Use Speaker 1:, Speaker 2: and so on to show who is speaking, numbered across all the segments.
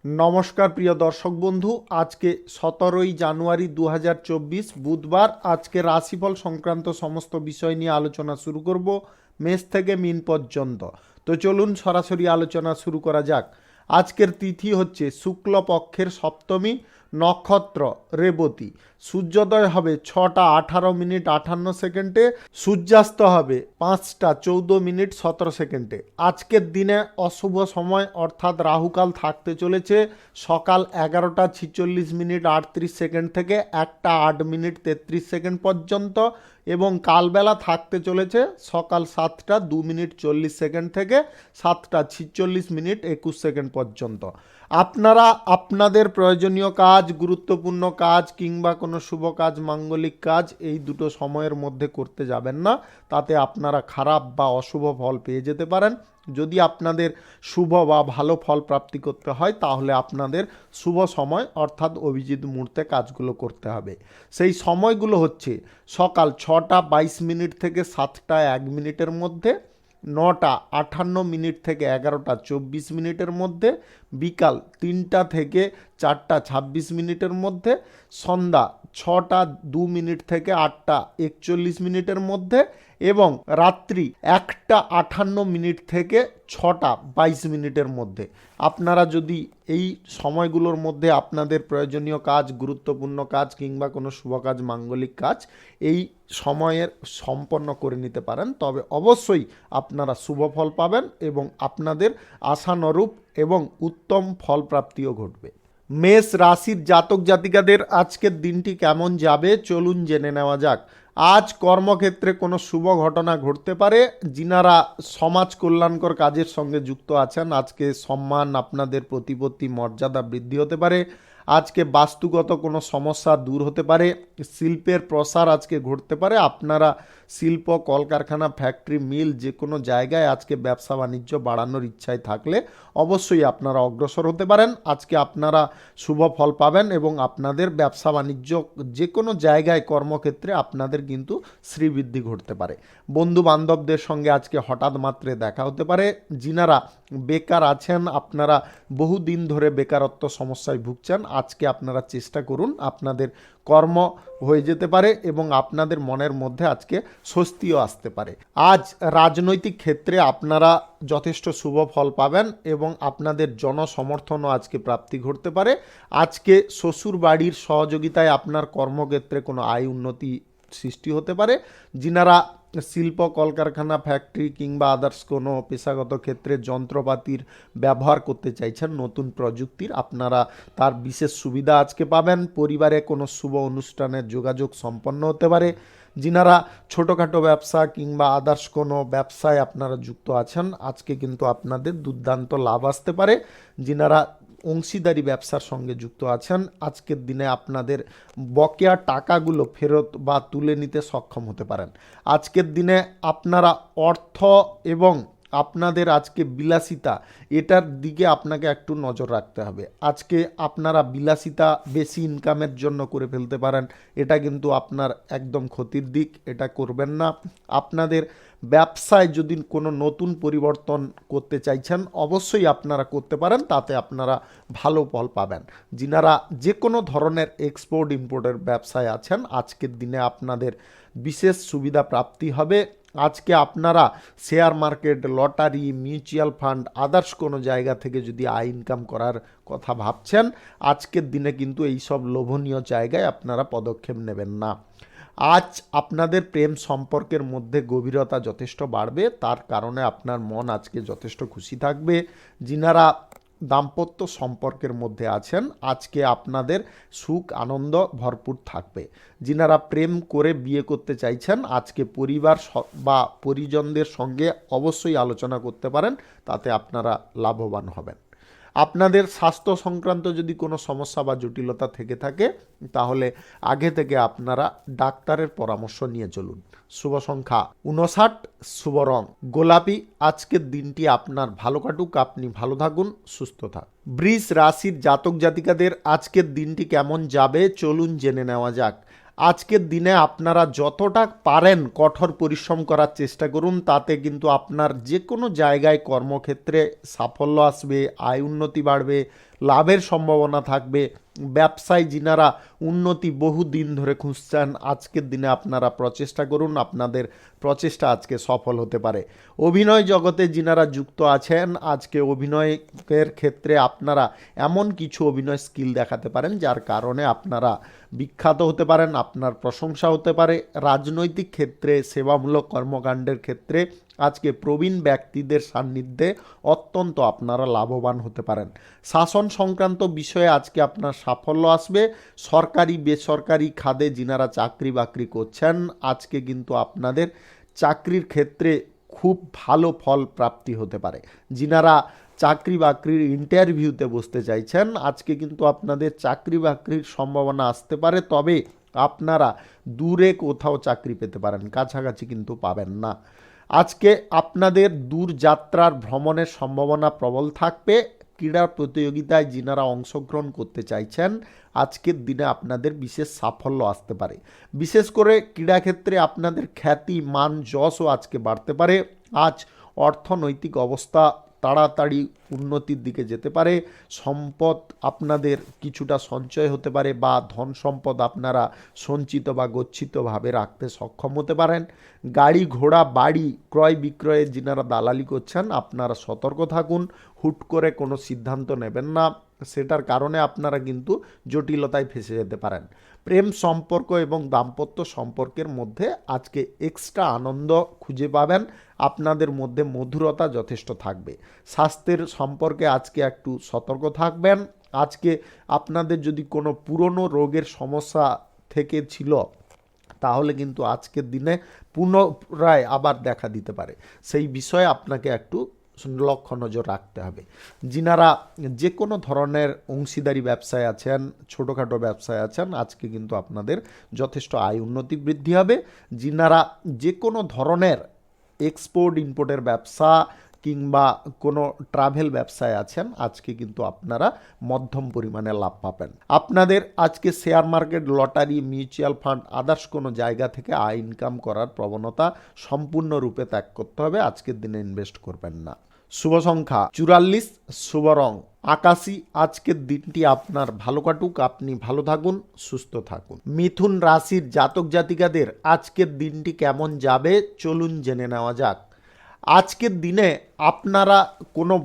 Speaker 1: নমস্কার প্রিয় দর্শক বন্ধু, আজকে 17ই জানুয়ারি 2024 বুধবার। আজকে রাশিফল সংক্রান্ত সমস্ত বিষয় নিয়ে আলোচনা শুরু করব, মেষ থেকে মিন পর্যন্ত। তো চলুন সরাসরি আলোচনা শুরু করা যাক। আজকের তিথি হচ্ছে শুক্লপক্ষের সপ্তমী, নক্ষত্র রেবতী। সূর্যোদয় হবে 6টা 18 মিনিট 58 সেকেন্ডে, সূর্যাস্ত হবে 5টা 14 মিনিট 17 সেকেন্ডে। আজকের দিনে অশুভ সময় অর্থাৎ রাহুকাল থাকতে চলেছে সকাল 11টা 46 মিনিট 38 সেকেন্ড থেকে 1টা 8 মিনিট 33 সেকেন্ড পর্যন্ত, এবং কালবেলা থাকতে চলেছে সকাল 7টা 2 মিনিট 40 সেকেন্ড থেকে 7টা 46 মিনিট 21 সেকেন্ড পর্যন্ত। আপনারা আপনাদের প্রয়োজনীয় কাজ, গুরুত্বপূর্ণ কাজ কিংবা কোনো শুভ কাজ, মাঙ্গলিক কাজ এই দুটো সময়ের মধ্যে করতে যাবেন না, তাতে আপনারা খারাপ বা অশুভ ফল পেয়ে যেতে পারেন। যদি আপনাদের শুভ বা ভালো ফল প্রাপ্তি করতে হয় তাহলে আপনাদের শুভ সময় অর্থাৎ অভিজিৎ মুহূর্তে কাজগুলো করতে হবে। সেই সময়গুলো হচ্ছে সকাল 6টা 22 মিনিট থেকে 7টা 1 মিনিটের মধ্যে, 9টা 58 মিনিট থেকে 11টা 24 মিনিটের মধ্যে, বিকাল 3টা থেকে 4টা 26 মিনিটের মধ্যে, সন্ধ্যা 6টা 2 মিনিট থেকে 8টা 41 মিনিটের মধ্যে, এবং রাত্রি 1টা 58 মিনিট থেকে 6টা 22 মিনিটের মধ্যে। আপনারা যদি এই সময়গুলোর মধ্যে আপনাদের প্রয়োজনীয় কাজ, গুরুত্বপূর্ণ কাজ কিংবা কোনো শুভ কাজ, মাঙ্গলিক কাজ এই সময়ের সম্পন্ন করে নিতে পারেন, তবে অবশ্যই আপনারা শুভ ফল পাবেন এবং আপনাদের আশানুরূপ এবং উত্তম ফল প্রাপ্তিও ঘটবে। মেষ রাশির জাতক জাতিকাদের আজকের দিনটি কেমন যাবে চলুন জেনে নেওয়া যাক। আজ কর্মক্ষেত্রে কোনো শুভ ঘটনা ঘটতে পারে। যিনারা সমাজ কল্যাণকর কাজের সঙ্গে যুক্ত আছেন, আজকে সম্মান, আপনাদের প্রতিপত্তি, মর্যাদা বৃদ্ধি হতে পারে। আজকে বাস্তুগত কোনো সমস্যা দূর হতে পারে। শিল্পের প্রসার আজকে ঘটতে পারে। আপনারা শিল্প, কলকারখানা, ফ্যাক্টরি, মিল যে কোনো জায়গায় আজকে ব্যবসা বাণিজ্য বাড়ানোর ইচ্ছায় থাকলে অবশ্যই আপনারা অগ্রসর হতে পারেন। আজকে আপনারা শুভ ফল পাবেন এবং আপনাদের ব্যবসা বাণিজ্য যে কোনো জায়গায় কর্মক্ষেত্রে আপনাদের কিন্তু শ্রীবৃদ্ধি ঘটতে পারে। বন্ধু বান্ধবদের সঙ্গে আজকে হঠাৎ মাত্রে দেখা হতে পারে। যিনারা বেকার আছেন, আপনারা বহুদিন ধরে বেকারত্ব সমস্যায় ভুগছেন, আজকে আপনারা চেষ্টা করুন, আপনাদের কর্ম হয়ে যেতে পারে এবং আপনাদের মনের মধ্যে আজকে স্বস্তিও আসতে পারে। আজ রাজনৈতিক ক্ষেত্রে আপনারা যথেষ্ট শুভ ফল পাবেন এবং আপনাদের জনসমর্থনও আজকে প্রাপ্তি ঘটতে পারে। আজকে শ্বশুর বাড়ির সহযোগিতায় আপনার কর্মক্ষেত্রে কোনো আয় উন্নতি সৃষ্টি হতে পারে। যিনারা শিল্প, কলকারখানা, ফ্যাক্টরি কিংবা আদার্স কোনো পেশাগত ক্ষেত্রে যন্ত্রপাতির ব্যবহার করতে চাইছেন নতুন প্রযুক্তির, আপনারা তার বিশেষ সুবিধা আজকে পাবেন। পরিবারে কোনো শুভ অনুষ্ঠানের যোগাযোগ সম্পন্ন হতে পারে। যিনারা ছোটোখাটো ব্যবসা কিংবা আদার্স কোনো ব্যবসায় আপনারা যুক্ত আছেন, আজকে কিন্তু আপনাদের দুর্দান্ত লাভ আসতে পারে। যিনারা অংশীদারি ব্যবসার সঙ্গে যুক্ত আছেন, আজকের দিনে আপনাদের বকেয়া টাকাগুলো ফেরত বা তুলে নিতে সক্ষম হতে পারেন। আজকের দিনে আপনারা অর্থ এবং আপনাদের আজকে বিলাসিতা, এটার দিকে আপনাকে একটু নজর রাখতে হবে। আজকে আপনারা বিলাসিতা বেশি ইনকামের জন্য করে ফেলতে পারেন, এটা কিন্তু আপনার একদম ক্ষতির দিক, এটা করবেন না। আপনাদের ব্যবসায় যদি কোনো নতুন পরিবর্তন করতে চাইছেন অবশ্যই আপনারা করতে পারেন, তাতে আপনারা ভালো ফল পাবেন। যিনারা যে কোনো ধরনের এক্সপোর্ট ইম্পোর্টের ব্যবসায় আছেন, আজকের দিনে আপনাদের বিশেষ সুবিধা প্রাপ্তি হবে। আজকে আপনারা share market, lottery, mutual fund, others কোনো জায়গা থেকে যদি আয় ইনকাম করার কথা ভাবছেন, আজকের দিনে কিন্তু এই সব লোভনীয় জায়গায় আপনারা পদক্ষেপ নেবেন না। আজ আপনাদের প্রেম সম্পর্কের মধ্যে গভীরতা যথেষ্ট বাড়বে, তার কারণে আপনার মন আজকে যথেষ্ট খুশি থাকবে। যিনারা দাম্পত্য সম্পর্কের মধ্যে আছেন, আজকে আপনাদের সুখ আনন্দ ভরপুর থাকবে। যিনারা প্রেম করে বিয়ে করতে চাইছেন, আজকে পরিবার বা পরিজনদের সঙ্গে অবশ্যই আলোচনা করতে পারেন, তাতে আপনারা লাভবান হবেন। আপনাদের স্বাস্থ্য সংক্রান্ত যদি কোনো সমস্যা বা জটিলতা থেকে থাকে তাহলে আগে থেকে আপনারা ডাক্তারের পরামর্শ নিয়ে চলুন। শুভ সংখ্যা 59, শুভ রং গোলাপি। আজকের দিনটি আপনার ভালো কাটুক, আপনি ভালো থাকুন, সুস্থ থাকুন। বৃষ রাশির জাতক জাতিকাদের আজকের দিনটি কেমন যাবে চলুন জেনে নেওয়া যাক। আজকের দিনে আপনারা যতটা পারেন কঠোর পরিশ্রম করার চেষ্টা করুন, তাতে কিন্তু আপনার যে কোনো জায়গায় কর্মক্ষেত্রে সাফল্য আসবে, আয় উন্নতি বাড়বে, লাভের সম্ভাবনা থাকবে। ব্যবসায় যিনারা উন্নতি বহু দিন ধরে খুঁজছেন, আজকের দিনে আপনারা প্রচেষ্টা করুন, আপনাদের প্রচেষ্টা আজকে সফল হতে পারে। অভিনয় জগতে যিনারা যুক্ত আছেন, আজকে অভিনয়ের ক্ষেত্রে আপনারা এমন কিছু অভিনয় স্কিল দেখাতে পারেন যার কারণে আপনারা বিখ্যাত হতে পারেন, আপনার প্রশংসা হতে পারে। রাজনৈতিক ক্ষেত্রে, সেবামূলক কর্মকাণ্ডের ক্ষেত্রে আজকে প্রবীণ ব্যক্তিদের সান্নিধ্যে অত্যন্ত আপনারা লাভবান হতে পারেন। শাসন সংক্রান্ত বিষয়ে আজকে আপনার সাফল্য আসবে। সরকারি বেসরকারি খাতে যিনারা চাকরি বাকরি করছেন, আজকে কিন্তু আপনাদের চাকরির ক্ষেত্রে খুব ভালো ফল প্রাপ্তি হতে পারে। যিনারা চাকরি বাকরির ইন্টারভিউতে বসতে চাইছেন, আজকে কিন্তু আপনাদের চাকরি বাকরির সম্ভাবনা আসতে পারে, তবে আপনারা দূরে কোথাও চাকরি পেতে পারেন, কাছাকাছি কিন্তু পাবেন না। আজকে আপনাদের দূর যাত্রার ভ্রমণের সম্ভাবনা প্রবল থাকবে। ক্রীড়া প্রতিযোগিতায় যিনারা অংশগ্রহণ করতে চাইছেন, আজকের দিনে আপনাদের বিশেষ সাফল্য আসতে পারে। বিশেষ করে ক্রীড়াক্ষেত্রে আপনাদের খ্যাতি, মান, যশও আজকে বাড়তে পারে। আজ অর্থনৈতিক অবস্থা তাড়াতাড়ি উন্নতির দিকে যেতে পারে। সম্পদ আপনাদের কিছুটা সঞ্চয় হতে পারে, বা ধন সম্পদ আপনারা সঞ্চিত বা গচ্ছিতভাবে রাখতে সক্ষম হতে পারেন। গাড়ি ঘোড়া বাড়ি ক্রয় বিক্রয়ে যিনারা দালালি করছেন, আপনারা সতর্ক থাকুন। হুট করে কোনো সিদ্ধান্ত নেবেন না, সেটার কারণে আপনারা কিন্তু জটিলতায় ফেসে যেতে পারেন। প্রেম সম্পর্ক এবং দাম্পত্য সম্পর্কের মধ্যে আজকে এক্সট্রা আনন্দ খুঁজে পাবেন, আপনাদের মধ্যে মধুরতা যথেষ্ট থাকবে। স্বাস্থ্যের সম্পর্কে আজকে একটু সতর্ক থাকবেন। আজকে আপনাদের যদি কোনো পুরনো রোগের সমস্যা থেকে ছিল, তাহলে কিন্তু আজকের দিনে পুনরায় আবার দেখা দিতে পারে, সেই বিষয়ে আপনাকে একটু লক্ষ্য নজর রাখতে হবে। যিনারা যে কোনো ধরনের অংশীদারি ব্যবসায় আছেন, ছোটোখাটো ব্যবসায় আছেন, আজকে কিন্তু আপনাদের যথেষ্ট আয় উন্নতি বৃদ্ধি হবে। যিনারা যে কোনো ধরনের এক্সপোর্ট ইম্পোর্টের ব্যবসা কিংবা কোনো ট্রাভেল ব্যবসায় আছেন, আজকে কিন্তু আপনারা মধ্যম পরিমাণে লাভ পাবেন। আপনাদের আজকে share market, lottery, mutual fund, others কোনো জায়গা থেকে আয় ইনকাম করার প্রবণতা সম্পূর্ণরূপে ত্যাগ করতে হবে। আজকের দিনে ইনভেস্ট করবেন না। শুভ সংখ্যা 44, শুভ রং আকাশী। আজকের দিনটি আপনার ভালো কাটুক, আপনি ভালো থাকুন, সুস্থ থাকুন। মিথুন রাশির জাতক জাতিকাদের আজকের দিনটি কেমন যাবে চলুন জেনে নেওয়া যাক। আজকের দিনে আপনারা কোনো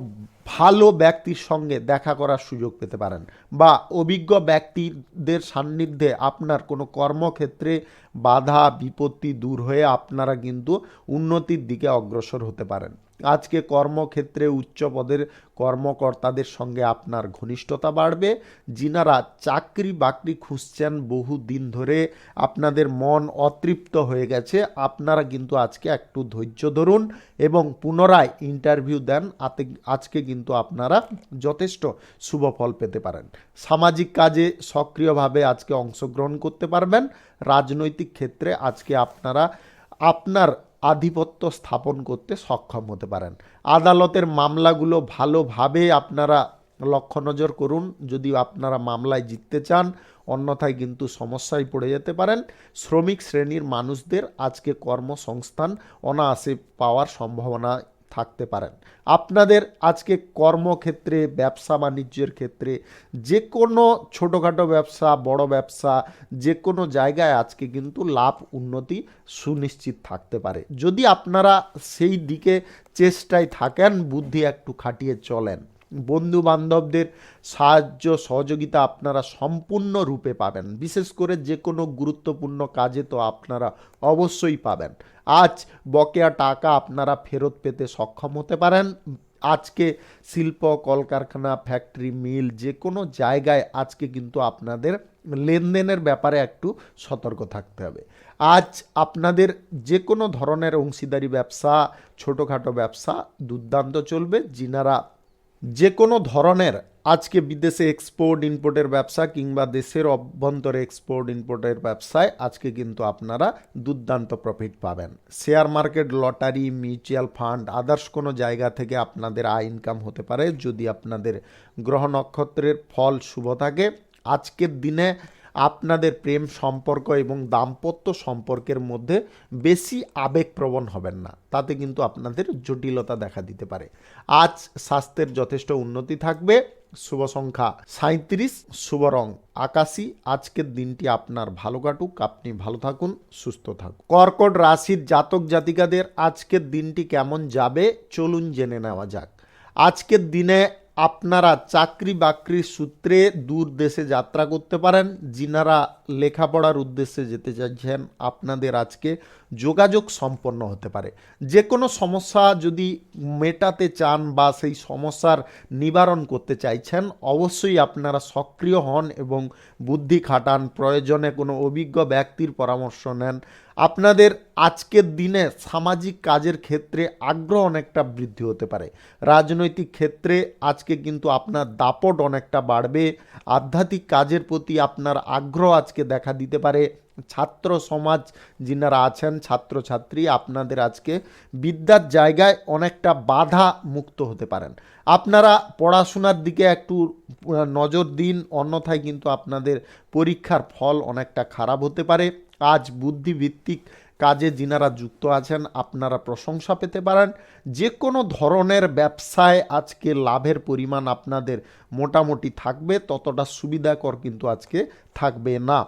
Speaker 1: ভালো ব্যক্তির সঙ্গে দেখা করার সুযোগ পেতে পারেন, বা অভিজ্ঞ ব্যক্তিদের সান্নিধ্যে আপনার কোনো কর্মক্ষেত্রে বাধা বিপত্তি দূর হয়ে আপনারা কিন্তু উন্নতির দিকে অগ্রসর হতে পারেন। আজকে কর্মক্ষেত্রে উচ্চ পদের কর্মকর্তাদের সঙ্গে আপনার ঘনিষ্ঠতা বাড়বে। যিনারা চাকরি বাকরি খুঁজছেন বহু দিন ধরে, আপনাদের মন অতৃপ্ত হয়ে গেছে, আপনারা কিন্তু আজকে একটু ধৈর্য ধরুন এবং পুনরায় ইন্টারভিউ দেন। আজকে কিন্তু আপনারা যথেষ্ট শুভ ফল পেতে পারেন। সামাজিক কাজে সক্রিয়ভাবে আজকে অংশগ্রহণ করতে পারবেন। রাজনৈতিক ক্ষেত্রে আজকে আপনারা আপনার আধিপত্য স্থাপন করতে সক্ষম হতে পারেন। আদালতের মামলাগুলো ভালোভাবে আপনারা লক্ষ্য নজর করুন যদি আপনারা মামলায় জিততে চান, অন্যথায় কিন্তু সমস্যায় পড়ে যেতে পারেন। শ্রমিক শ্রেণীর মানুষদের আজকে কর্মসংস্থান অনায়াসে পাওয়ার সম্ভাবনা থাকতে পারেন। আপনাদের আজকে কর্মক্ষেত্রে, ব্যবসা বাণিজ্যের ক্ষেত্রে, যে কোনো ছোটোখাটো ব্যবসা, বড় ব্যবসা, যে কোনো জায়গায় আজকে কিন্তু লাভ উন্নতি সুনিশ্চিত থাকতে পারে, যদি আপনারা সেই দিকে চেষ্টায় থাকেন, বুদ্ধি একটু খাটিয়ে চলেন। বন্ধু বান্ধবদের সাহায্য সহযোগিতা আপনারা সম্পূর্ণরূপে পাবেন। বিশেষ করে যে কোনো গুরুত্বপূর্ণ কাজে তো আপনারা অবশ্যই পাবেন। আজ বকেয়া টাকা আপনারা ফেরত পেতে সক্ষম হতে পারেন। আজকে শিল্প, কলকারখানা, ফ্যাক্টরি, মিল, যে কোনো জায়গায় আজকে কিন্তু আপনাদের লেনদেনের ব্যাপারে একটু সতর্ক থাকতে হবে। আজ আপনাদের যে কোনো ধরনের অংশীদারি ব্যবসা, ছোটোখাটো ব্যবসা দুর্দান্ত চলবে। যিনারা যে কোনো ধরনের আজকে বিদেশে এক্সপোর্ট ইম্পোর্টের ব্যবসা কিংবা দেশের অভ্যন্তরে এক্সপোর্ট ইম্পোর্টের ব্যবসায় আজকে কিন্তু আপনারা দুর্দান্ত প্রফিট পাবেন। Share market, lottery, mutual fund, others কোনো জায়গা থেকে আপনাদের আয় ইনকাম হতে পারে যদি আপনাদের গ্রহ নক্ষত্রের ফল শুভ থাকে। আজকের দিনে আপনাদের প্রেম সম্পর্ক এবং দাম্পত্য সম্পর্কের মধ্যে বেশি আবেগপ্রবণ হবেন না, তাতে কিন্তু আপনাদের জটিলতা দেখা দিতে পারে। আজ স্বাস্থ্যের যথেষ্ট উন্নতি থাকবে। শুভ সংখ্যা 37, শুভ রং আকাশী। আজকের দিনটি আপনার ভালো কাটুক, আপনি ভালো থাকুন, সুস্থ থাকুন। কর্কট রাশির জাতক জাতিকাদের আজকের দিনটি কেমন যাবে চলুন জেনে নেওয়া যাক। আজকের দিনে আপনারা চাকরি বাকরির সূত্রে দূর দেশে যাত্রা করতে পারেন। যিনারা লেখাপড়ার উদ্দেশ্যে যেতে চাইছেন আপনাদের আজকে যোগাযোগ সম্পন্ন হতে পারে। যে কোনো সমস্যা যদি মেটাতে চান বা সেই সমস্যার নিবারণ করতে চাইছেন অবশ্যই আপনারা সক্রিয় হন এবং বুদ্ধি খাটান। প্রয়োজনে কোনো অভিজ্ঞ ব্যক্তির পরামর্শ নেন। আপনাদের আজকের দিনে সামাজিক কাজের ক্ষেত্রে আগ্রহ অনেকটা বৃদ্ধি হতে পারে। রাজনৈতিক ক্ষেত্রে আজকে কিন্তু আপনার দাপট অনেকটা বাড়বে। আধ্যাত্মিক কাজের প্রতি আপনার আগ্রহ আজকে দেখা দিতে পারে। ছাত্র সমাজ যিনারা আছেন, ছাত্রছাত্রী, আপনাদের আজকে বিদ্যার জায়গায় অনেকটা বাধা মুক্ত হতে পারেন। আপনারা পড়াশোনার দিকে একটু নজর দিন, অন্যথায় কিন্তু আপনাদের পরীক্ষার ফল অনেকটা খারাপ হতে পারে। আজ বুদ্ধিভিত্তিক কাজে যিনারা যুক্ত আছেন আপনারা প্রশংসা পেতে পারেন। যে কোনো ধরনের ব্যবসায় আজকে লাভের পরিমাণ আপনাদের মোটামুটি থাকবে, ততটা সুবিধাকর কিন্তু আজকে থাকবে না।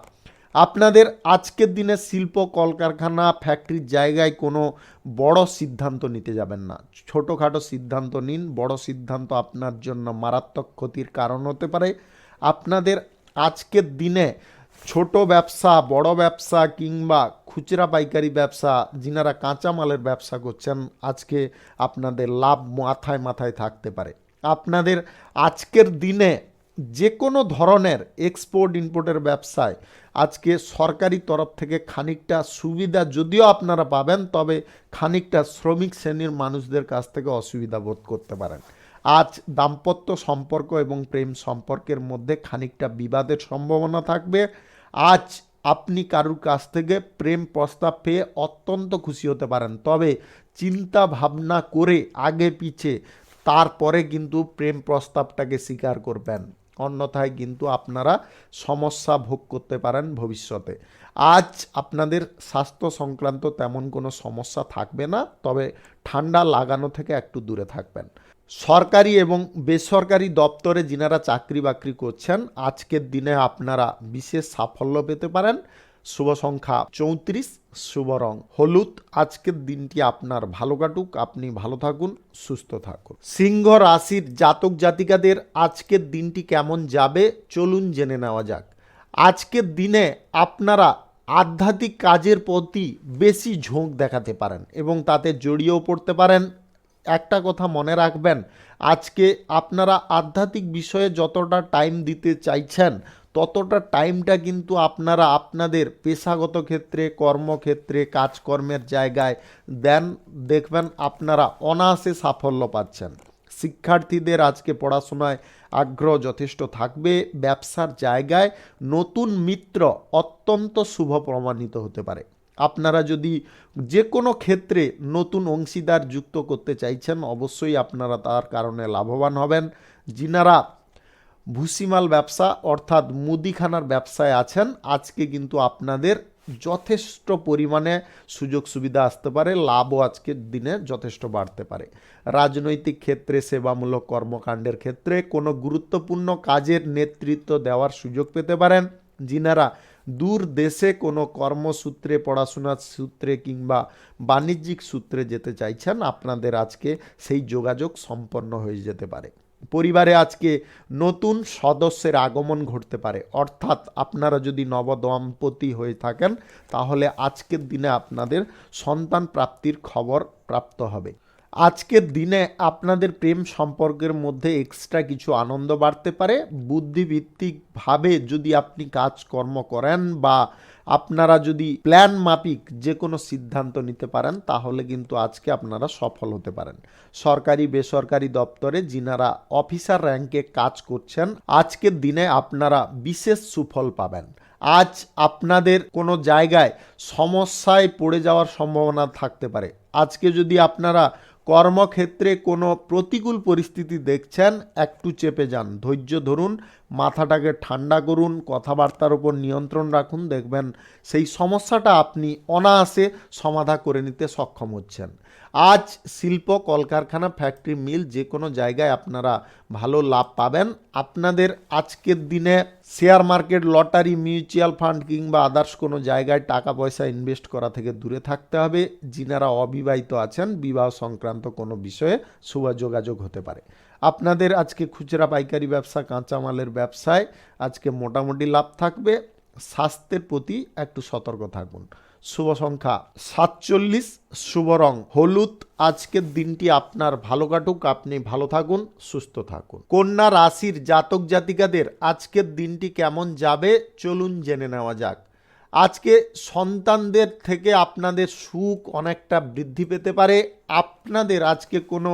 Speaker 1: আপনাদের আজকের দিনে শিল্প কলকারখানা ফ্যাক্টরির জায়গায় কোনো বড় সিদ্ধান্ত নিতে যাবেন না। ছোটোখাটো সিদ্ধান্ত নিন, বড় সিদ্ধান্ত আপনার জন্য মারাত্মক ক্ষতির কারণ হতে পারে। আপনাদের আজকের দিনে ছোট ব্যবসা, বড় ব্যবসা কিংবা খুচরা পাইকারি ব্যবসা, যিনারা কাঁচামালের ব্যবসা করছেন আজকে আপনাদের লাভ মাথায় মাথায় থাকতে পারে। আপনাদের আজকের দিনে যে কোনো ধরনের এক্সপোর্ট ইম্পোর্টের ব্যবসায় আজকে সরকারি তরফ থেকে খানিকটা সুবিধা যদিও আপনারা পাবেন, তবে খানিকটা শ্রমিক শ্রেণীর মানুষদের কাছ থেকে অসুবিধা বোধ করতে পারেন। আজ দাম্পত্য সম্পর্ক এবং প্রেম সম্পর্কের মধ্যে খানিকটা বিবাদের সম্ভাবনা থাকবে। আজ আপনি কারুর কাছ থেকে প্রেম প্রস্তাব পেয়ে অত্যন্ত খুশি হতে পারেন, তবে চিন্তা ভাবনা করে আগে পিছে তারপরে কিন্তু প্রেম প্রস্তাবটাকে স্বীকার করবেন, অন্যথায় কিন্তু আপনারা সমস্যা ভোগ করতে পারেন ভবিষ্যতে। আজ আপনাদের স্বাস্থ্য সংক্রান্ত তেমন কোনো সমস্যা থাকবে না, তবে ঠান্ডা লাগানো থেকে একটু দূরে থাকবেন। সরকারি এবং বেসরকারি দপ্তরে যিনারা চাকরি বাকরি করছেন আজকের দিনে আপনারা বিশেষ সাফল্য পেতে পারেন। শুভ সংখ্যা 34, শুভ রং হলুদ। আজকের দিনটি আপনার ভালো কাটুক, আপনি ভালো থাকুন, সুস্থ থাকুন। সিংহ রাশির জাতক জাতিকাদের আজকের দিনটি কেমন যাবে চলুন জেনে নেওয়া যাক। আজকের দিনে আপনারা আধ্যাত্মিক কাজের প্রতি বেশি ঝোঁক দেখাতে পারেন এবং তাতে জড়িয়েও পড়তে পারেন। একটা কথা মনে রাখবেন, আজকে আপনারা আধ্যাত্মিক বিষয়ে যতটা টাইম দিতে চাইছেন ততটা টাইমটা কিন্তু আপনারা আপনাদের পেশাগত ক্ষেত্রে, কর্মক্ষেত্রে, কাজকর্মের জায়গায় দেন। দেখবেন আপনারা অনায়াসে সাফল্য পাচ্ছেন। শিক্ষার্থীদের আজকে পড়াশোনায় আগ্রহ যথেষ্ট থাকবে। ব্যবসার জায়গায় নতুন মিত্র অত্যন্ত শুভ প্রমাণিত হতে পারে। আপনারা যদি যে কোনো ক্ষেত্রে নতুন অংশীদার যুক্ত করতে চাইছেন অবশ্যই আপনারা তার কারণে লাভবান হবেন। যিনারা ভুসিমাল ব্যবসা অর্থাৎ মুদিখানার ব্যবসায় আছেন আজকে কিন্তু আপনাদের যথেষ্ট পরিমাণে সুযোগ সুবিধা আসতে পারে, লাভও আজকের দিনে যথেষ্ট বাড়তে পারে। রাজনৈতিক ক্ষেত্রে, সেবামূলক কর্মকাণ্ডের ক্ষেত্রে কোনো গুরুত্বপূর্ণ কাজের নেতৃত্ব দেওয়ার সুযোগ পেতে পারেন। যিনারা দূর দেশে কোনো কর্মসূত্রে, পড়াশোনার সূত্রে কিংবা বাণিজ্যিক সূত্রে যেতে চাইছেন আপনাদের আজকে সেই যোগাযোগ সম্পন্ন হয়ে যেতে পারে। পরিবারে আজকে নতুন সদস্যের আগমন ঘটতে পারে, অর্থাৎ আপনারা যদি নবদম্পতি হয়ে থাকেন তাহলে আজকের দিনে আপনাদের সন্তান প্রাপ্তির খবর প্রাপ্ত হবে। আজকের দিনে আপনাদের প্রেম সম্পর্কের মধ্যে এক্সট্রা কিছু আনন্দ বাড়তে পারে। বুদ্ধিভিত্তিকভাবে যদি আপনি কাজকর্ম করেন বা আপনারা যদি প্ল্যান মাফিক যে কোনো সিদ্ধান্ত নিতে পারেন তাহলে কিন্তু আজকে আপনারা সফল হতে পারেন। সরকারি বেসরকারি দপ্তরে যিনারা অফিসার র্যাঙ্কে কাজ করছেন আজকের দিনে আপনারা বিশেষ সুফল পাবেন। আজ আপনাদের কোনো জায়গায় সমস্যায় পড়ে যাওয়ার সম্ভাবনা থাকতে পারে। আজকে যদি আপনারা কর্মক্ষেত্রে কোনো প্রতিকূল পরিস্থিতি দেখছেন একটু চেপে যান, ধৈর্য ধরুন, মাথাটাকে ঠান্ডা করুন, কথাবার্তার উপর নিয়ন্ত্রণ রাখুন, দেখবেন সেই সমস্যাটা আপনি অনায়াসে সমাধা করে নিতে সক্ষম হচ্ছেন। আজ শিল্প কলকারখানা ফ্যাক্টরি মিল যে কোনো জায়গায় আপনারা ভালো লাভ পাবেন। আপনাদের আজকের দিনে share market, lottery, mutual fund কিংবা আদার্স কোনো জায়গায় টাকা পয়সা ইনভেস্ট করা থেকে দূরে থাকতে হবে। যিনারা অবিবাহিত আছেন, বিবাহ সংক্রান্ত কোনো বিষয়ে শুভ যোগাযোগ হতে পারে। আপনাদের আজকে খুচরা পাইকারি ব্যবসা, কাঁচামালের ব্যবসায় আজকে মোটামুটি লাভ থাকবে। স্বাস্থ্যের প্রতি একটু সতর্ক থাকুন। শুভ সংখ্যা 47, শুভ রং হলুদ। আজকের দিনটি আপনার ভালো কাটুক, আপনি ভালো থাকুন, সুস্থ থাকুন। কন্যা রাশির জাতক জাতিকাদের আজকের দিনটি কেমন যাবে চলুন জেনে নেওয়া যাক। আজকে সন্তানদের থেকে আপনাদের সুখ অনেকটা বৃদ্ধি পেতে পারে। আপনাদের আজকে কোনো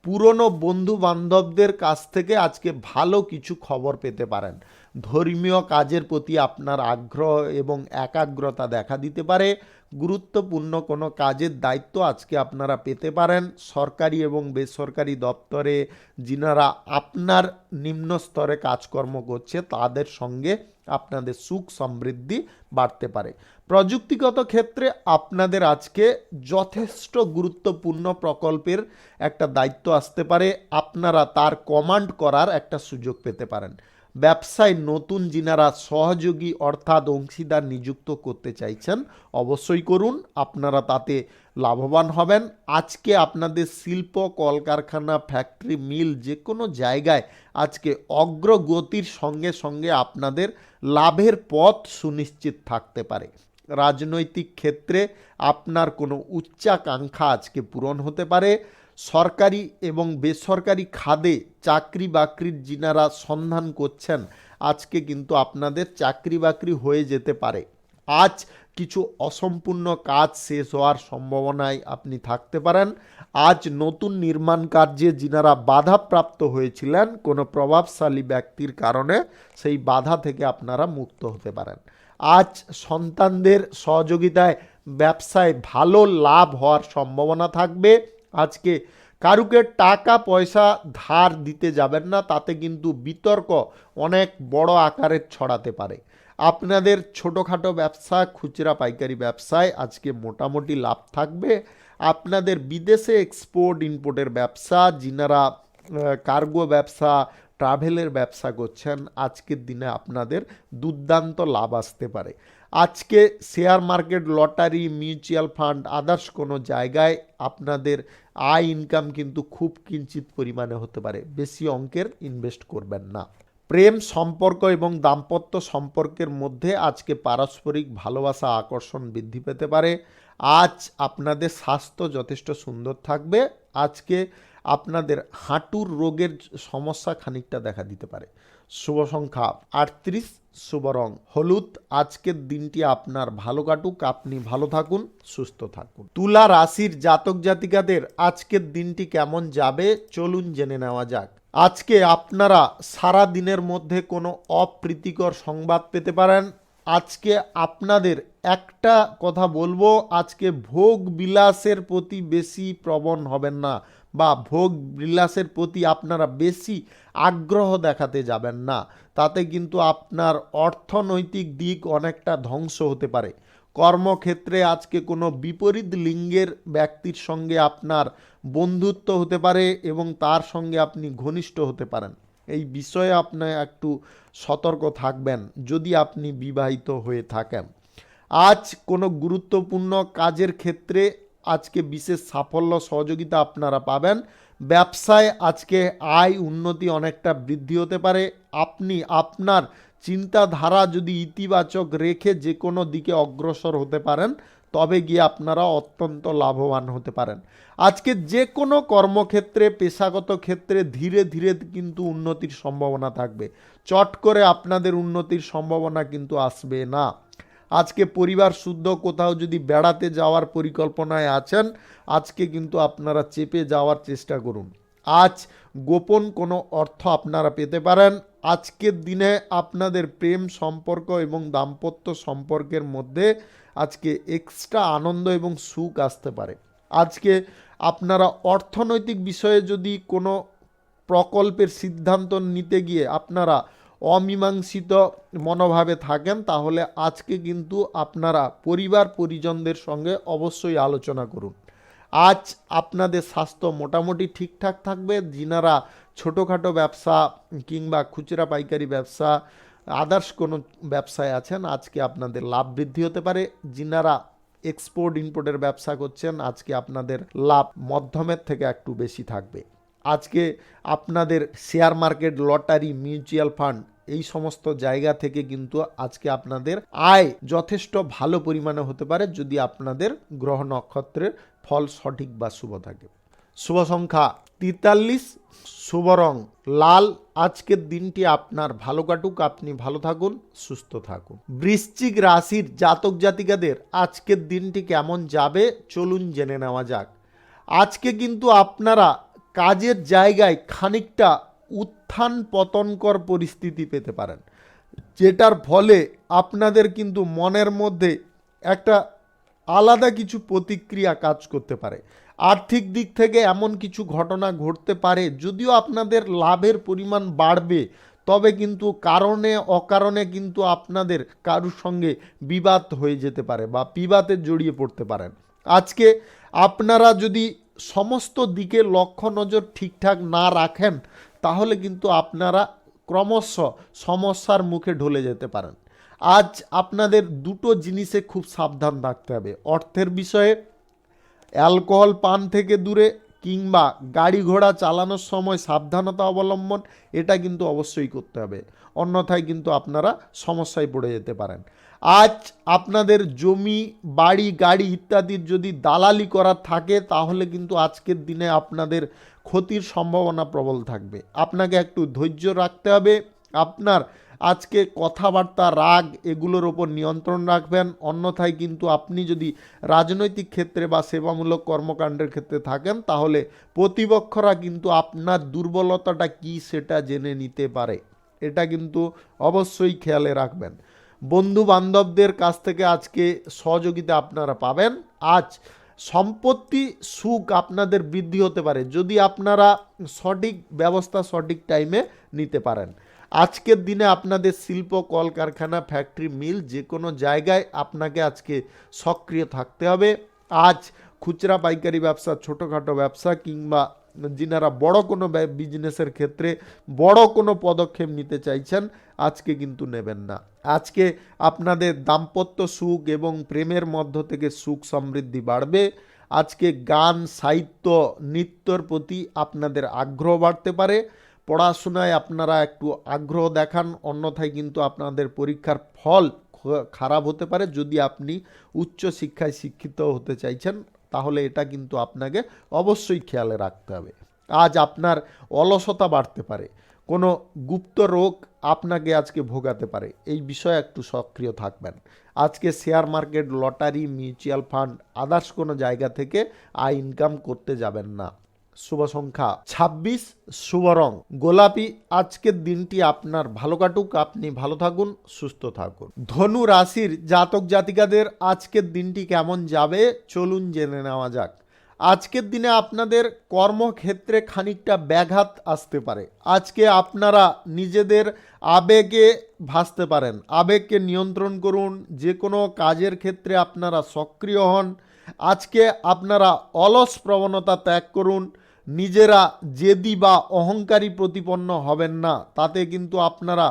Speaker 1: পুরনো বন্ধু বান্ধবদের কাছ থেকে আজকে ভালো কিছু খবর পেতে পারেন। ধর্মীয় কাজের প্রতি আপনার আগ্রহ এবং একাগ্রতা দেখা দিতে পারে। গুরুত্বপূর্ণ কোনো কাজের দায়িত্ব আজকে আপনারা পেতে পারেন। সরকারি এবং বেসরকারি দপ্তরে যিনারা আপনার নিম্ন স্তরে কাজকর্ম করছে তাদের সঙ্গে আপনাদের সুখ সমৃদ্ধি বাড়তে পারে। প্রযুক্তিগত ক্ষেত্রে আপনাদের আজকে যথেষ্ট গুরুত্বপূর্ণ প্রকল্পের একটা দায়িত্ব আসতে পারে। আপনারা তার কমান্ড করার একটা সুযোগ পেতে পারেন। ব্যবসায় নতুন যিনারা সহযোগী অর্থাৎ অংশীদার নিযুক্ত করতে চাইছেন অবশ্যই করুন, আপনারা তাতে লাভবান হবেন। আজকে আপনাদের শিল্প কলকারখানা ফ্যাক্টরি মিল যে কোনো জায়গায় আজকে অগ্রগতির সঙ্গে সঙ্গে আপনাদের লাভের পথ সুনিশ্চিত থাকতে পারে। রাজনৈতিক ক্ষেত্রে আপনার কোনো উচ্চাকাঙ্ক্ষা আজকে পূরণ হতে পারে। সরকারি এবং বেসরকারি খাদে চাকরি বাকরির যিনারা সন্ধান করছেন আজকে কিন্তু আপনাদের চাকরি বাকরি হয়ে যেতে পারে। আজ কিছু অসম্পূর্ণ কাজ শেষ হওয়ার সম্ভাবনায় আপনি থাকতে পারেন। আজ নতুন নির্মাণ কার্যে যিনারা বাধাপ্রাপ্ত হয়েছিলেন কোনো প্রভাবশালী ব্যক্তির কারণে সেই বাধা থেকে আপনারা মুক্ত হতে পারেন। আজ সন্তানদের সহযোগিতায় ব্যবসায় ভালো লাভ হওয়ার সম্ভাবনা থাকবে। আজকে কারুকে টাকা পয়সা ধার দিতে যাবেন না, তাতে কিন্তু বিতর্ক অনেক বড় আকারের ছড়াতে পারে। আপনাদের ছোটোখাটো ব্যবসা, খুচরা পাইকারি ব্যবসায় আজকে মোটামুটি লাভ থাকবে। আপনাদের বিদেশে এক্সপোর্ট ইম্পোর্টের ব্যবসা, যিনারা কার্গো ব্যবসা, ট্রাভেলের ব্যবসা করছেন আজকের দিনে আপনাদের দুর্দান্ত লাভ আসতে পারে। আজকে share market, lottery, mutual fund others কোনো জায়গায় আপনাদের আয় ইনকাম কিন্তু খুব কিঞ্চিত পরিমাণে হতে পারে। বেশি অঙ্কের ইনভেস্ট করবেন না। প্রেম সম্পর্ক এবং দাম্পত্য সম্পর্কের মধ্যে আজকে পারস্পরিক ভালোবাসা, আকর্ষণ বৃদ্ধি পেতে পারে। আজ আপনাদের স্বাস্থ্য যথেষ্ট সুন্দর থাকবে। আজকে আপনাদের হাঁটুর রোগের সমস্যা খানিকটা দেখা দিতে পারে। শুভ সংখ্যা 38, শুভ রং হলুদ। আজকের দিনটি আপনার ভালো কাটুক, আপনি ভালো থাকুন, সুস্থ থাকুন। তুলা রাশির জাতক জাতিকাদের আজকের দিনটি কেমন যাবে চলুন জেনে নেওয়া যাক। আজকে আপনারা সারা দিনের মধ্যে কোনো অপ্রীতিকর সংবাদ পেতে পারেন। আজকে আপনাদের একটা কথা বলবো, আজকে ভোগ বিলাসের প্রতি বেশি প্রবণ হবেন না, বা ভোগ বিলাসের প্রতি আপনারা বেশি আগ্রহ দেখাতে যাবেন না। তাতে কিন্তু আপনার অর্থনৈতিক দিক অনেকটা ধ্বংস হতে পারে। কর্মক্ষেত্রে আজকে কোনো বিপরীত লিঙ্গের ব্যক্তির সঙ্গে আপনার বন্ধুত্ব হতে পারে এবং তার সঙ্গে আপনি ঘনিষ্ঠ হতে পারেন। এই বিষয়ে আপনি একটু সতর্ক থাকবেন যদি আপনি বিবাহিত হয়ে থাকেন। আজ কোনো গুরুত্বপূর্ণ কাজের ক্ষেত্রে আজকে বিশেষ সাফল্য সহযোগিতা আপনারা পাবেন। ব্যবসায় আজকে আয় উন্নতি অনেকটা বৃদ্ধি হতে পারে। আপনি আপনার চিন্তাধারা যদি ইতিবাচক রেখে যে কোনো দিকে অগ্রসর হতে পারেন তবে গিয়ে আপনারা অত্যন্ত লাভবান হতে পারেন। আজকে যে কোনো কর্মক্ষেত্রে, পেশাগত ক্ষেত্রে ধীরে ধীরে কিন্তু উন্নতির সম্ভাবনা থাকবে। চট করে আপনাদের উন্নতির সম্ভাবনা কিন্তু আসবে না। আজকে পরিবার শুদ্ধ কোথাও যদি বেড়াতে যাওয়ার পরিকল্পনায় আছেন, আজকে কিন্তু আপনারা চেপে যাওয়ার চেষ্টা করুন। আজ গোপন কোনো অর্থ আপনারা পেতে পারেন। আজকের দিনে আপনাদের প্রেম সম্পর্ক এবং দাম্পত্য সম্পর্কের মধ্যে আজকে এক্সট্রা আনন্দ এবং সুখ আসতে পারে। আজকে আপনারা অর্থনৈতিক বিষয়ে যদি কোনো প্রকল্পের সিদ্ধান্ত নিতে গিয়ে আপনারা অমীমাংসিত মনোভাবে থাকেন, তাহলে আজকে কিন্তু আপনারা পরিবার পরিজনদের সঙ্গে অবশ্যই আলোচনা করুন। আজ আপনাদের স্বাস্থ্য মোটামুটি ঠিকঠাক থাকবে। যিনারা ছোটোখাটো ব্যবসা কিংবা খুচরা পাইকারি ব্যবসা আদার্স কোনো ব্যবসায় আছেন, আজকে আপনাদের লাভ বৃদ্ধি হতে পারে। যিনারা এক্সপোর্ট ইম্পোর্টের ব্যবসা করছেন, আজকে আপনাদের লাভ মধ্যমের থেকে একটু বেশি থাকবে। আজকে আপনাদের share market, lottery, mutual fund এই সমস্ত জায়গা থেকে কিন্তু আজকে আপনাদের আয় যথেষ্ট ভালো পরিমাণে হতে পারে, যদি আপনাদের গ্রহ নক্ষত্রের ফল সঠিক বা শুভ থাকে। শুভ সংখ্যা 43, শুভ রং লাল। আজকের দিনটি আপনার ভালো কাটুক, আপনি ভালো থাকুন, সুস্থ থাকুন। বৃশ্চিক রাশির জাতক জাতিকাদের আজকের দিনটি কেমন যাবে চলুন জেনে নেওয়া যাক। আজকে কিন্তু আপনারা কাজের জায়গায় খানিকটা উত্থান পতনকর পরিস্থিতি পেতে পারেন, যেটার ফলে আপনাদের কিন্তু মনের মধ্যে একটা আলাদা কিছু প্রতিক্রিয়া কাজ করতে পারে। আর্থিক দিক থেকে এমন কিছু ঘটনা ঘটতে পারে, যদিও আপনাদের লাভের পরিমাণ বাড়বে, তবে কিন্তু কারণে অকারণে কিন্তু আপনাদের কারুর সঙ্গে বিবাদ হয়ে যেতে পারে বা বিবাদে জড়িয়ে পড়তে পারেন। আজকে আপনারা যদি সমস্ত দিকে লক্ষ্য নজর ঠিকঠাক না রাখেন, তাহলে কিন্তু আপনারা ক্রমশ সমস্যার মুখে ঢলে যেতে পারেন। আজ আপনাদের দুটো জিনিসে খুব সাবধান থাকতে হবে। অর্থের বিষয়ে অ্যালকোহল পান থেকে দূরে কিংবা গাড়ি ঘোড়া চালানোর সময় সাবধানতা অবলম্বন, এটা কিন্তু অবশ্যই করতে হবে, অন্যথায় কিন্তু আপনারা সমস্যায় পড়ে যেতে পারেন। আজ আপনাদের জমি, বাড়ি, গাড়ি ইত্যাদির যদি দালালি করা থাকে, তাহলে কিন্তু আজকের দিনে আপনাদের ক্ষতির সম্ভাবনা প্রবল থাকবে। আপনাকে একটু ধৈর্য রাখতে হবে। আপনার আজকে কথাবার্তা, রাগ এগুলোর ওপর নিয়ন্ত্রণ রাখবেন, অন্যথায় কিন্তু আপনি যদি রাজনৈতিক ক্ষেত্রে বা সেবামূলক কর্মকাণ্ডের ক্ষেত্রে থাকেন, তাহলে প্রতিপক্ষরা কিন্তু আপনার দুর্বলতাটা কী সেটা জেনে নিতে পারে। এটা কিন্তু অবশ্যই খেয়ালে রাখবেন। বন্ধু বান্ধবদের কাছ থেকে আজকে সহযোগিতা আপনারা পাবেন। আজ সম্পত্তি সুখ আপনাদের বৃদ্ধি হতে পারে, যদি আপনারা সঠিক ব্যবস্থা সঠিক টাইমে নিতে পারেন। আজকের দিনে আপনাদের শিল্প, কলকারখানা, ফ্যাক্টরি, মিল যে কোনো জায়গায় আপনাকে আজকে সক্রিয় থাকতে হবে। আজ খুচরা পাইকারি ব্যবসা, ছোটোখাটো ব্যবসা কিংবা যিনারা বড় কোনো বিজনেসের ক্ষেত্রে বড় কোনো পদক্ষেপ নিতে চাইছেন, আজকে কিন্তু নেবেন না। আজকে আপনাদের দাম্পত্য সুখ এবং প্রেমের মধ্য থেকে সুখ সমৃদ্ধি বাড়বে। আজকে গান, সাহিত্য, নৃত্যর প্রতি আপনাদের আগ্রহ বাড়তে পারে। পড়াশোনায় আপনারা একটু আগ্রহ দেখান, অন্যথায় কিন্তু আপনাদের পরীক্ষার ফল খারাপ হতে পারে। যদি আপনি উচ্চ শিক্ষায় শিক্ষিত হতে চাইছেন, তাহলে এটা কিন্তু আপনাকে অবশ্যই খেয়ালে রাখতে হবে। আজ আপনার অলসতা বাড়তে পারে, কোনো গুপ্ত রোগ আপনাকে আজকে ভোগাতে পারে, এই বিষয়ে একটু সক্রিয় থাকবেন। আজকে share market, lottery, mutual fund others কোনো জায়গা থেকে আয় ইনকাম করতে যাবেন না। শুভ সংখ্যা 26, শুভ রং গোলাপি। আজকের দিনটি আপনার ভালো কাটুক, আপনি ভালো থাকুন, সুস্থ থাকুন। ধনু রাশির জাতক জাতিকাদের আজকের দিনটি কেমন যাবে চলুন জেনে নেওয়া যাক। আজকের দিনে আপনাদের কর্মক্ষেত্রে খানিকটা ব্যাঘাত আসতে পারে। আজকে আপনারা নিজেদের আবেগে ভাসতে পারেন, আবেগকে নিয়ন্ত্রণ করুন। যে কোনো কাজের ক্ষেত্রে আপনারা সক্রিয় হন। আজকে আপনারা অলস প্রবণতা ত্যাগ করুন। নিজেরা জেদি বা অহংকারী প্রতিপন্ন হবেন না, তাতে কিন্তু আপনারা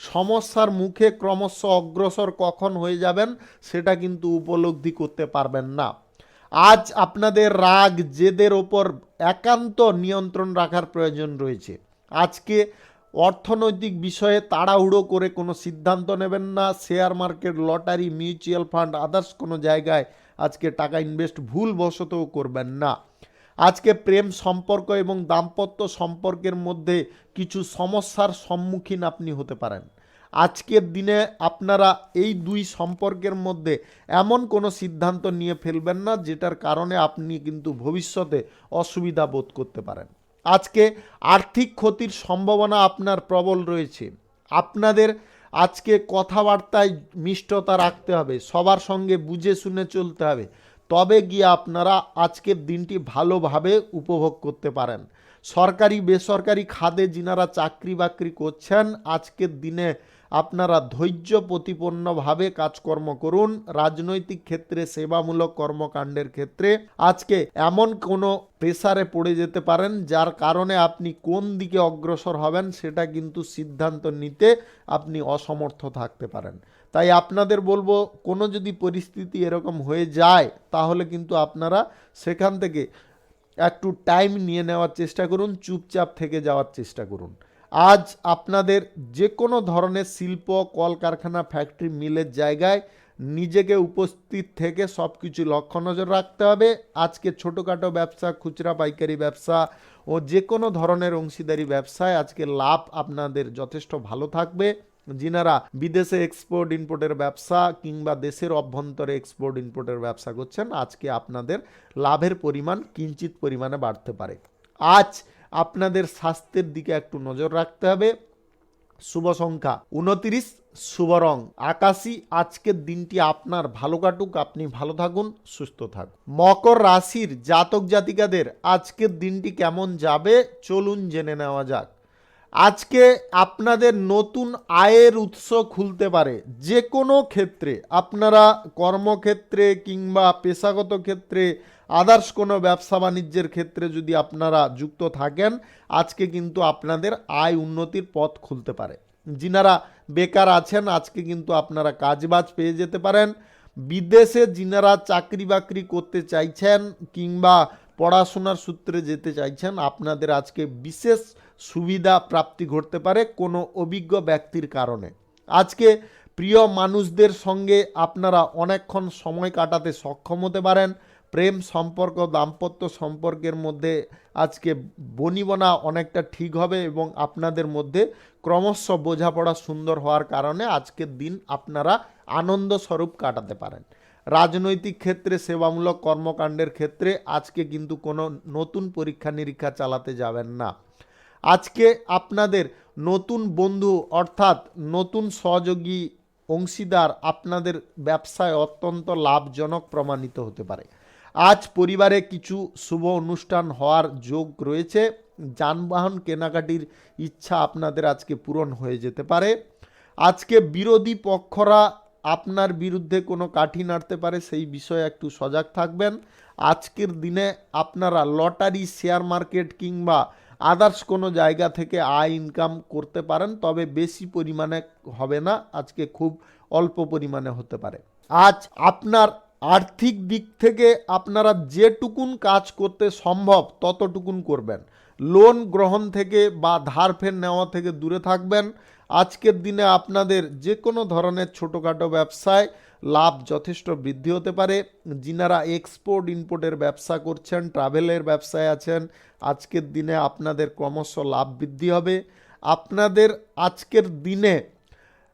Speaker 1: সমস্যার মুখে ক্রমশ অগ্রসর কখন হয়ে যাবেন সেটা কিন্তু উপলব্ধি করতে পারবেন না। আজ আপনাদের রাগ, জেদের ওপর একান্ত নিয়ন্ত্রণ রাখার প্রয়োজন রয়েছে। আজকে অর্থনৈতিক বিষয়ে তাড়াহুড়ো করে কোনো সিদ্ধান্ত নেবেন না। Share market, lottery, mutual fund others কোনো জায়গায় আজকে টাকা ইনভেস্ট ভুলবশতও করবেন না। আজকে প্রেম সম্পর্ক এবং দাম্পত্য সম্পর্কের মধ্যে কিছু সমস্যার সম্মুখীন আপনি হতে পারেন। আজকের দিনে আপনারা এই দুই সম্পর্কের মধ্যে এমন কোনো সিদ্ধান্ত নিয়ে ফেলবেন না যেটার কারণে আপনি কিন্তু ভবিষ্যতে অসুবিধা বোধ করতে পারেন। আজকে আর্থিক ক্ষতির সম্ভাবনা আপনার প্রবল রয়েছে। আপনাদের আজকে কথাবার্তায় মিষ্টতা রাখতে হবে, সবার সঙ্গে বুঝে শুনে চলতে হবে, তবে গিয়ে আপনারা আজকের দিনটি ভালোভাবে উপভোগ করতে পারেন। সরকারি বেসরকারি খাতে যিনারা চাকরি বাকরি করছেন, আজকের দিনে আপনারা ধৈর্য প্রতিপন্নভাবে কাজকর্ম করুন। রাজনৈতিক ক্ষেত্রে, সেবামূলক কর্মকাণ্ডের ক্ষেত্রে আজকে এমন কোনো প্রেসারে পড়ে যেতে পারেন যার কারণে আপনি কোন দিকে অগ্রসর হবেন সেটা কিন্তু সিদ্ধান্ত নিতে আপনি অসমর্থ থাকতে পারেন। তাই আপনাদের বলবো, কোনো যদি পরিস্থিতি এরকম হয়ে যায় তাহলে কিন্তু আপনারা সেখান থেকে একটু টাইম নিয়ে নেওয়ার চেষ্টা করুন, চুপচাপ থেকে যাওয়ার চেষ্টা করুন। আজ আপনাদের যে কোনো ধরনের শিল্প, কলকারখানা, ফ্যাক্টরি, মিলের জায়গায় নিজেকে উপস্থিত থেকে সব কিছু লক্ষ্য নজর রাখতে হবে। আজকে ছোটোখাটো ব্যবসা, খুচরা পাইকারি ব্যবসা ও যে কোনো ধরনের অংশীদারি ব্যবসায় আজকে লাভ আপনাদের যথেষ্ট ভালো থাকবে। যিনারা বিদেশে এক্সপোর্ট ইম্পোর্টের ব্যবসা কিংবা দেশের অভ্যন্তরে এক্সপোর্ট ইম্পোর্টের ব্যবসা করছেন, আজকে আপনাদের লাভের পরিমাণ কিঞ্চিত পরিমাণে বাড়তে পারে। আজ আপনাদের স্বাস্থ্যের দিকে একটু নজর রাখতে হবে। শুভ সংখ্যা 29, শুভ রং আকাশী। আজকের দিনটি আপনার ভালো কাটুক, আপনি ভালো থাকুন, সুস্থ থাকুন। মকর রাশির জাতক জাতিকাদের আজকের দিনটি কেমন যাবে চলুন জেনে নেওয়া যাক। আজকে আপনাদের নতুন আয়ের উৎস খুলতে পারে। যে কোনো ক্ষেত্রে, আপনারা কর্মক্ষেত্রে কিংবা পেশাগত ক্ষেত্রে, আদার্স কোনো ব্যবসা বাণিজ্যের ক্ষেত্রে যদি আপনারা যুক্ত থাকেন, আজকে কিন্তু আপনাদের আয় উন্নতির পথ খুলতে পারে। যিনারা বেকার আছেন, আজকে কিন্তু আপনারা কাজবাজ পেয়ে যেতে পারেন। বিদেশে যিনারা চাকরি বাকরি করতে চাইছেন কিংবা পড়াশোনার সূত্রে যেতে চাইছেন, আপনাদের আজকে বিশেষ সুবিধা প্রাপ্তি ঘটতে পারে কোনো অভিজ্ঞ ব্যক্তির কারণে। আজকে প্রিয় মানুষদের সঙ্গে আপনারা অনেকক্ষণ সময় কাটাতে সক্ষম হতে পারেন। প্রেম সম্পর্ক, দাম্পত্য সম্পর্কের মধ্যে আজকে বনিবনা অনেকটা ঠিক হবে এবং আপনাদের মধ্যে ক্রমশ বোঝাপড়া সুন্দর হওয়ার কারণে আজকের দিন আপনারা আনন্দ স্বরূপ কাটাতে পারেন। রাজনৈতিক ক্ষেত্রে, সেবামূলক কর্মকাণ্ডের ক্ষেত্রে আজকে কিন্তু কোনো নতুন পরীক্ষা নিরীক্ষা চালাতে যাবেন না। আজকে আপনাদের নতুন বন্ধু অর্থাৎ নতুন সহযোগী, অংশীদার আপনাদের ব্যবসায় অত্যন্ত লাভজনক প্রমাণিত হতে পারে। আজ পরিবারে কিছু শুভ অনুষ্ঠান হওয়ার যোগ রয়েছে। যানবাহন কেনাকাটির ইচ্ছা আপনাদের আজকে পূরণ হয়ে যেতে পারে। আজকে বিরোধী পক্ষরা আপনার বিরুদ্ধে কোনো কাঠি নাড়তে পারে, সেই বিষয়ে একটু সজাগ থাকবেন। আজকের দিনে আপনারা লটারি, শেয়ার মার্কেট কিংবা আদার্স কোনো জায়গা থেকে আয় ইনকাম করতে পারেন, তবে বেশি পরিমাণে হবে না, আজকে খুব অল্প পরিমাণে হতে পারে। আজ আপনার আর্থিক দিক থেকে আপনারা যেটুকুন কাজ করতে সম্ভব ততটুকুন করবেন। লোন গ্রহণ থেকে বা ধার ফের নেওয়া থেকে দূরে থাকবেন। আজকের দিনে আপনাদের যে কোনো ধরনের ছোটোখাটো ব্যবসায় লাভ যথেষ্ট বৃদ্ধি হতে পারে। যিনারা এক্সপোর্ট ইম্পোর্টের ব্যবসা করছেন, ট্রাভেলের ব্যবসায় আছেন, আজকের দিনে আপনাদের ক্রমশ লাভ বৃদ্ধি হবে। আপনাদের আজকের দিনে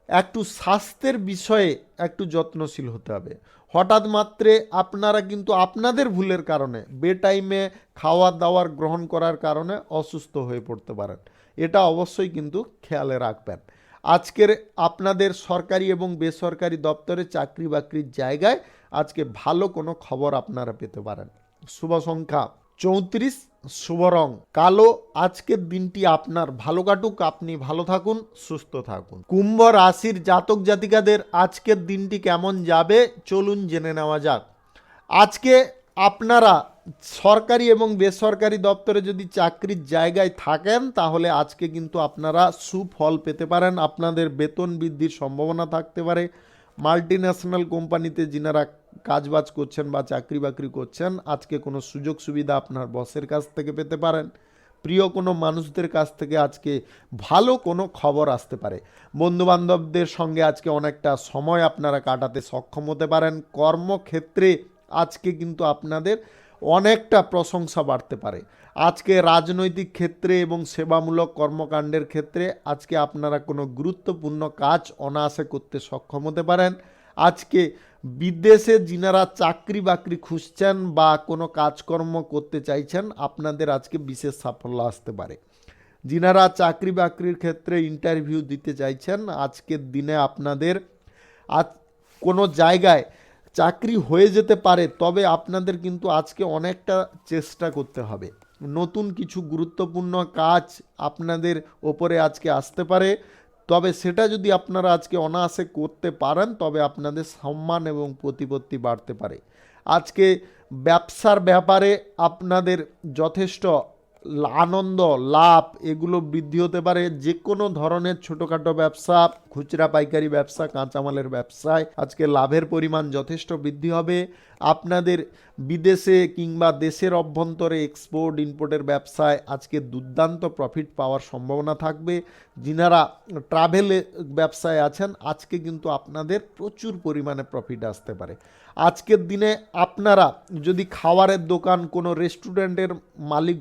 Speaker 1: একটু স্বাস্থ্যের বিষয়ে একটু যত্নশীল হতে হবে। হঠাৎ মাত্রে আপনারা কিন্তু আপনাদের ভুলের কারণে বেটাইমে খাওয়া দাওয়ার গ্রহণ করার কারণে অসুস্থ হয়ে পড়তে পারেন, এটা অবশ্যই কিন্তু খেয়ালে রাখবেন। আজকের আপনাদের সরকারি এবং বেসরকারি দপ্তরে চাকরি বাকরির জায়গায় আজকে ভালো কোনো খবর আপনারা পেতে পারেন। শুভ সংখ্যা 34, শুভ রং কালো। আজকের দিনটি আপনার ভালো কাটুক, আপনি ভালো থাকুন, সুস্থ থাকুন। কুম্ভ রাশির জাতক জাতিকাদের আজকের দিনটি কেমন যাবে চলুন জেনে নেওয়া যাক। আজকে আপনারা সরকারি এবং বেসরকারি দপ্তরে যদি চাকরির জায়গায় থাকেন তাহলে আজকে কিন্তু আপনারা সুফল পেতে পারেন। আপনাদের বেতন বৃদ্ধির সম্ভাবনা থাকতে পারে। মাল্টিন্যাশনাল কোম্পানিতে যিনারা কাজবাজ করছেন বা চাকরি বাকরি করছেন, আজকে কোনো সুযোগ সুবিধা আপনার বসের কাছ থেকে পেতে পারেন। প্রিয় কোনো মানুষদের কাছ থেকে আজকে ভালো কোনো খবর আসতে পারে। বন্ধুবান্ধবদের সঙ্গে আজকে অনেকটা সময় আপনারা কাটাতে সক্ষম হতে পারেন। কর্মক্ষেত্রে আজকে কিন্তু আপনাদের অনেকটা প্রশংসা বাড়তে পারে। আজকে রাজনৈতিক ক্ষেত্রে এবং সেবামূলক কর্মকাণ্ডের ক্ষেত্রে আজকে আপনারা কোনো গুরুত্বপূর্ণ কাজ অনায়াসে করতে সক্ষম হতে পারেন। আজকে বিদেশে যিনারা চাকরি বাকরি খুঁজছেন বা কোনো কাজকর্ম করতে চাইছেন, আপনাদের আজকে বিশেষ সাফল্য আসতে পারে। যিনারা চাকরি বাকরির ক্ষেত্রে ইন্টারভিউ দিতে চাইছেন, আজকের দিনে আপনাদের আজ কোনো জায়গায় চাকরি হয়ে যেতে পারে, তবে আপনাদের কিন্তু আজকে অনেকটা চেষ্টা করতে হবে। নতুন কিছু গুরুত্বপূর্ণ কাজ আপনাদের ওপরে আজকে আসতে পারে, তবে সেটা যদি আপনারা আজকে অনায়াসে করতে পারেন তবে আপনাদের সম্মান এবং প্রতিপত্তি বাড়তে পারে। আজকে ব্যবসার ব্যাপারে আপনাদের যথেষ্ট আনন্দ, লাভ এগুলো বৃদ্ধি হতে পারে। যে কোনো ধরনের ছোটোখাটো ব্যবসা, খুচরা পাইকারি ব্যবসা, কাঁচামালের ব্যবসায় আজকে লাভের পরিমাণ যথেষ্ট বৃদ্ধি হবে। আপনাদের বিদেশে কিংবা দেশের অভ্যন্তরে এক্সপোর্ট ইম্পোর্টের ব্যবসায় আজকে দুর্দান্ত প্রফিট পাওয়ার সম্ভাবনা থাকবে। যিনারা ট্রাভেল ব্যবসায় আছেন আজকে কিন্তু আপনাদের প্রচুর পরিমাণে প্রফিট আসতে পারে। আজকের দিনে আপনারা যদি খাবারের দোকান, কোনো রেস্টুরেন্টের মালিক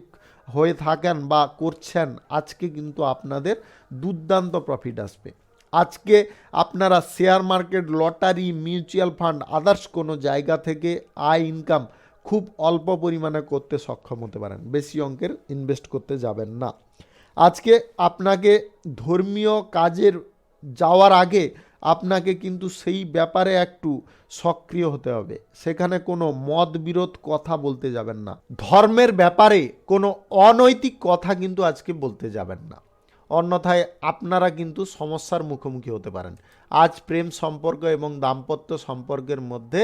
Speaker 1: হয়ে থাকেন বা করছেন, আজকে কিন্তু আপনাদের দুর্দান্ত প্রফিট আসবে। আজকে আপনারা share market, lottery, mutual fund, others কোনো জায়গা থেকে আয় ইনকাম খুব অল্প পরিমাণে করতে সক্ষম হতে পারেন। বেশি অঙ্কের ইনভেস্ট করতে যাবেন না। আজকে আপনাকে ধর্মীয় কাজের যাওয়ার আগে আপনাকে কিন্তু সেই ব্যাপারে একটু সক্রিয় হতে হবে। সেখানে কোনো মত বিরোধ কথা বলতে যাবেন না। ধর্মের ব্যাপারে কোনো অনৈতিক কথা কিন্তু আজকে বলতে যাবেন না, অন্যথায় আপনারা কিন্তু সমস্যার মুখোমুখি হতে পারেন। আজ প্রেম সম্পর্ক এবং দাম্পত্য সম্পর্কের মধ্যে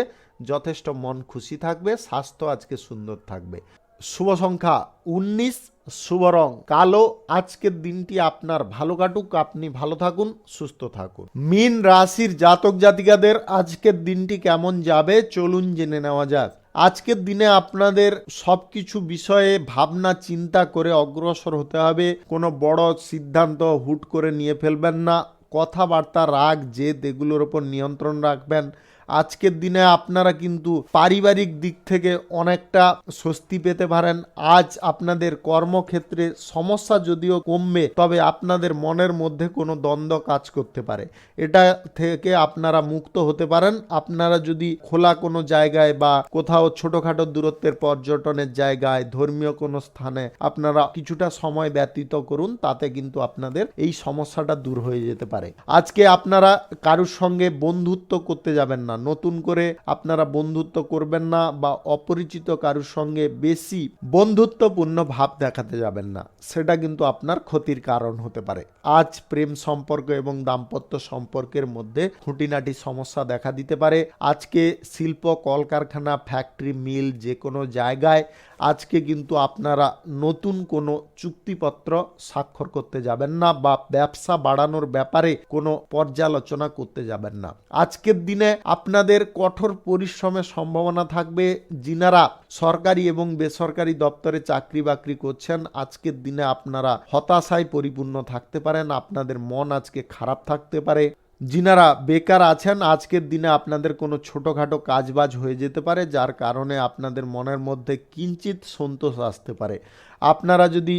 Speaker 1: যথেষ্ট মন খুশি থাকবে। স্বাস্থ্য আজকে সুন্দর থাকবে। শুভ সংখ্যা 19, শুভ রং কালো। আজকের দিনটি আপনার ভালো কাটুক, আপনি ভালো থাকুন, সুস্থ থাকুন। মীন রাশির জাতক জাতিকাদের আজকের দিনটি কেমন যাবে চলুন জেনে নেওয়া যাক। আজকের দিনে আপনাদের সব কিছু বিষয়ে ভাবনা চিন্তা করে অগ্রসর হতে হবে। কোনো বড় সিদ্ধান্ত হুট করে নিয়ে ফেলবেন না। কথাবার্তা, রাগ, জেদ এগুলোর ওপর নিয়ন্ত্রণ রাখবেন। আজকের দিনে আপনারা কিন্তু পারিবারিক দিক থেকে অনেকটা স্বস্তি পেতে পারেন। আজ আপনাদের কর্মক্ষেত্রে সমস্যা যদিও কমবে, তবে আপনাদের মনের মধ্যে কোনো দ্বন্দ্ব কাজ করতে পারে। এটা থেকে আপনারা মুক্ত হতে পারেন। আপনারা যদি খোলা কোনো জায়গায় বা কোথাও ছোটোখাটো দূরত্বের পর্যটনের জায়গায়, ধর্মীয় কোনো স্থানে আপনারা কিছুটা সময় ব্যতীত করুন, তাতে কিন্তু আপনাদের এই সমস্যাটা দূর হয়ে যেতে পারে। আজকে আপনারা কারুর সঙ্গে বন্ধুত্ব করতে যাবেন না, নতুন করে আপনারা বন্ধুত্ব করবেন না বা অপরিচিত কারুর সঙ্গে বেশি বন্ধুত্বপূর্ণ ভাব দেখাতে যাবেন না, সেটা কিন্তু আপনার ক্ষতির কারণ হতে পারে। আজ প্রেম সম্পর্ক এবং দাম্পত্য সম্পর্কের মধ্যে খুঁটিনাটি সমস্যা দেখা দিতে পারে। আজকে শিল্প, কলকারখানা, ফ্যাক্টরি, মিল যে কোনো জায়গায় আজকে কিন্তু আপনারা নতুন কোনো চুক্তিপত্র স্বাক্ষর করতে যাবেন না বা ব্যবসা বাড়ানোর ব্যাপারে কোনো পর্যালোচনা করতে যাবেন না। আজকের দিনে আপনাদের কঠোর পরিশ্রমের সম্ভাবনা থাকবে। যিনারা সরকারি এবং বেসরকারি দপ্তরে চাকরি বাকরি করছেন, আজকের দিনে আপনারা হতাশায় পরিপূর্ণ থাকতে পারেন। আপনাদের মন আজকে খারাপ থাকতে পারে। যিনারা বেকার আছেন, আজকের দিনে আপনাদের কোনো ছোটোখাটো কাজবাজ হয়ে যেতে পারে, যার কারণে আপনাদের মনের মধ্যে কিঞ্চিত সন্তোষ আসতে পারে। আপনারা যদি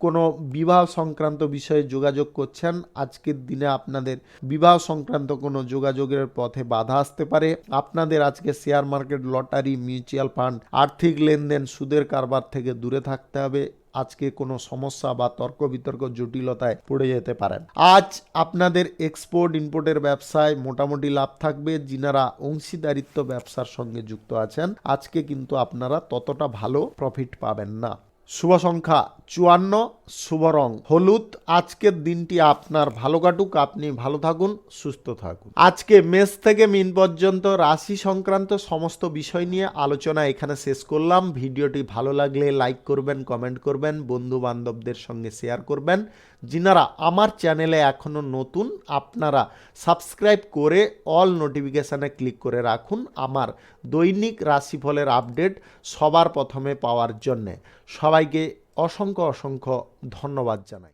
Speaker 1: কোনো বিবাহ সংক্রান্ত বিষয়ে যোগাযোগ করছেন, আজকের দিনে আপনাদের বিবাহ সংক্রান্ত কোনো যোগাযোগের পথে বাধা আসতে পারে। আপনাদের আজকে share market, lottery, mutual fund, আর্থিক লেনদেন, সুদের কারবার থেকে দূরে থাকতে হবে। আজকে কোনো সমস্যা বা তর্ক বিতর্ক জটিলতায় পড়ে যেতে পারেন। আজ আপনাদের এক্সপোর্ট ইম্পোর্টের ব্যবসায় মোটামুটি লাভ থাকবে। যিনারা অংশীদারিত্ব ব্যবসার সঙ্গে যুক্ত আছেন, আজকে কিন্তু আপনারা ততটা ভালো প্রফিট পাবেন না। শুভ সংখ্যা 54, শুভ রং হলুদ। আজকের দিনটি আপনার ভালো কাটুক, আপনি ভালো থাকুন, সুস্থ থাকুন। আজকে মেষ থেকে মীন পর্যন্ত রাশি সংক্রান্ত সমস্ত বিষয় নিয়ে আলোচনা এখানে শেষ করলাম। ভিডিওটি ভালো লাগলে লাইক করবেন, কমেন্ট করবেন, বন্ধু বান্ধবদের সঙ্গে শেয়ার করবেন। যিনারা আমার চ্যানেলে এখনও নতুন, আপনারা সাবস্ক্রাইব করে অল নোটিফিকেশানে ক্লিক করে রাখুন আমার দৈনিক রাশিফলের আপডেট সবার প্রথমে পাওয়ার জন্যে। সবাইকে অসংখ্য অসংখ্য ধন্যবাদ জানাই।